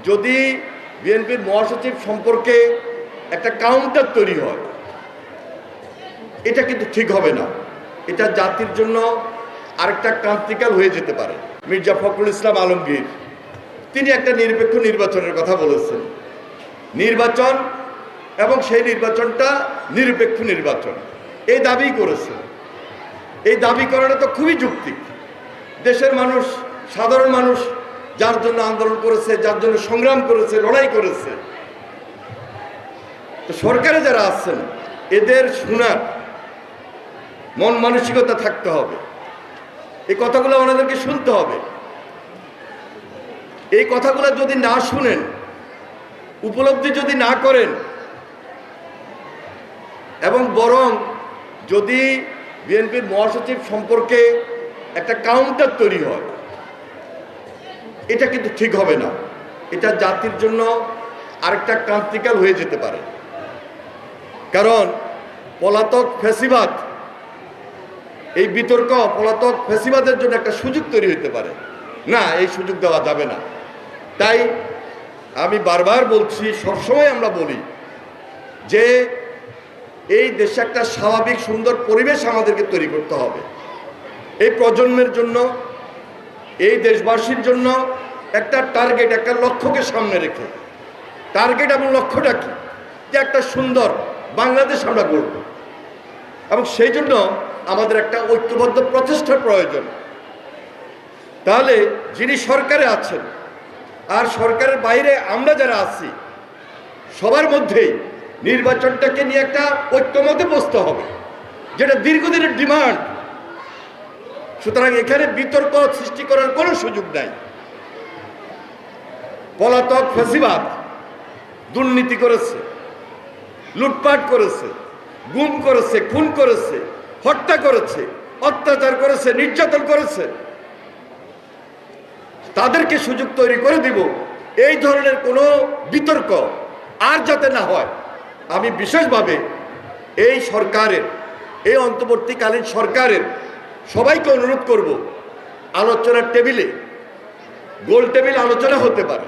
যদি বিএনপির মহাসচিব সম্পর্কে একটা কাউন্টার তৈরি হয়, এটা কিন্তু ঠিক হবে না। এটা জাতির জন্য আরেকটা ক্রান্তিকাল হয়ে যেতে পারে। মির্জা ফখরুল ইসলাম আলমগীর তিনি একটা নিরপেক্ষ নির্বাচনের কথা বলেছেন, নির্বাচন এবং সেই নির্বাচনটা নিরপেক্ষ নির্বাচন এই দাবি করেছে। এই দাবি করাটা তো খুবই যৌক্তিক। দেশের মানুষ, সাধারণ মানুষ যার জন্য আন্দোলন করেছে, যার জন্য সংগ্রাম করেছে, লড়াই করেছে, তো সরকারে যারা আছেন এদের শোনার মন মানসিকতা থাকতে হবে। এই কথাগুলো ওনাদেরকে শুনতে হবে। এই কথাগুলো যদি না শুনেন, উপলব্ধি যদি না করেন, এবং বরং যদি বিএনপির মহাসচিব সম্পর্কে একটা কাউন্টার তৈরি হয়, এটা কিন্তু ঠিক হবে না। এটা জাতির জন্য আরেকটা ক্রান্তিকাল হয়ে যেতে পারে। কারণ পলাতক ফ্যাসিবাদ, এই বিতর্ক পলাতক ফ্যাসিবাদের জন্য একটা সুযোগ তৈরি হতে পারে না, এই সুযোগ দেওয়া যাবে না। তাই আমি বারবার বলছি, সবসময় আমরা বলি যে এই দেশে একটা স্বাভাবিক সুন্দর পরিবেশ আমাদেরকে তৈরি করতে হবে। এই প্রজন্মের জন্য, এই দেশবাসীর জন্য একটা টার্গেট, একটা লক্ষ্যকে সামনে রেখে, টার্গেট এবং লক্ষ্যটা কি, যে একটা সুন্দর বাংলাদেশ আমরা গড়ব। এবং সেই জন্য আমাদের একটা ঐক্যবদ্ধ প্রচেষ্টার প্রয়োজন। তাহলে যিনি সরকারে আছেন আর সরকারের বাইরে আমরা যারা আছি, সবার মধ্যেই নির্বাচনটাকে নিয়ে একটা ঐক্যমতে বসতে হবে, যেটা দীর্ঘদিনের ডিমান্ড। সুতরাং এখানে বিতর্ক সৃষ্টি করার কোনো সুযোগ নাই। পলাতক ফ্যাসিবাদ দুর্নীতি করেছে, লুটপাট করেছে, গুম করেছে, খুন করেছে, হত্যা করেছে, অত্যাচার করেছে, নির্যাতন করেছে। তাদেরকে সুযোগ তৈরি করে দিব এই ধরনের কোনো বিতর্ক আর যাতে না হয়। আমি বিশেষভাবে এই সরকারের, এই অন্তর্বর্তীকালীন সরকারের সবাইকে অনুরোধ করব, আলোচনার টেবিলে, গোল টেবিল আলোচনা হতে পারে।